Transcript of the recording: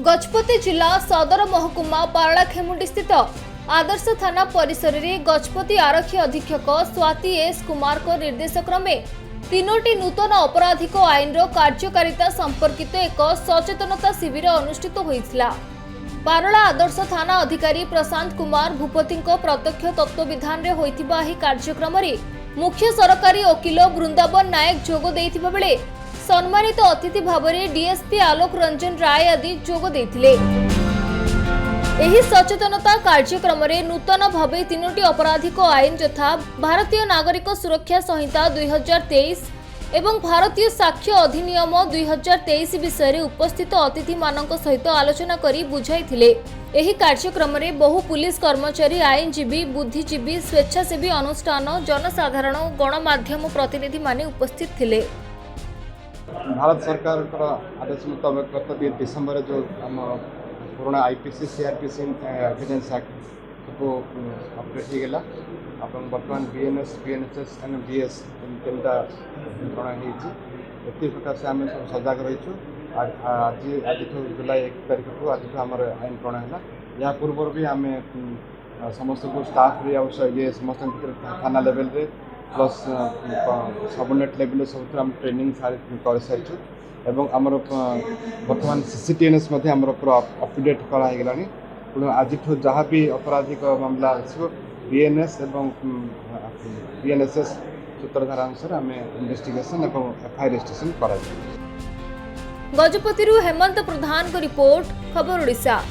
गजपति जिला सदर महकुमा पारलाखेमुंडी स्थित आदर्श थाना परिसर में गजपति आरक्षी अधीक्षक स्वाति एस कुमार को निर्देश क्रमे तीनोटी नूतन अपराधिक आईन कार्यकारिता संपर्कित एक सचेतनता शिविर अनुष्ठित होइथिला। पारला आदर्श थाना अधिकारी प्रशांत कुमार भूपति प्रत्यक्ष तत्वविधान में होइथिबा एही कार्यक्रम रे मुख्य सरकारी वकील वृंदावन नायक जोग देइथिबा बेले सम्मानित अतिथि भाव में डीएसपी आलोक रंजन राय आदि जोग देइथिले। एही सचेतनता कार्यक्रम में नूतन भावे तीनोटी अपराधिक आईन यथा भारतीय नागरिक सुरक्षा संहिता 2023 एवं भारतीय साक्ष्य अधिनियम 2023 विषय में उपस्थित अतिथि मानक सहित आलोचना करी बुझाइथिले। एही कार्यक्रम में बहु पुलिस कर्मचारी, आईनजीवी, बुद्धिजीवी, स्वेच्छासेवी अनुष्ठान, जनसाधारण और गणमाध्यम प्रतिनिधि माने उपस्थित थिले। भारत सरकार आदेश मुताबिक गत डिसेम्बर जो आम पुराना आईपीसी सीआरपीसी एविडेंस एक्ट को अपडेट हो गला। बर्तमान बीएनएस बीएनएसएस एंड बीएस तीनटा प्रणय होती प्रकार से आम सब सजग रहीचु। आज जुलाई 1 तारिख को आज आम आईन प्रणय है। या पूर्व भी आम समस्त को स्टाफ ये समस्त थाना लेवल रे प्लस सबनेट लेवल सब आम ट्रेनिंग कर सारी एवं आमर बर्तमान सीसीटीएनएस पूरा अपडेट करागला। आज जहाँ भी आपराधिक मामला आसो बीएनएस एवं बीएनएसएस सूत्रधारा अनुसार आम इन्वेस्टिगेशन एवं एफआईआर रजिस्ट्रेशन करा। गजपति हेमंत प्रधान को रिपोर्ट, खबर ओडिशा।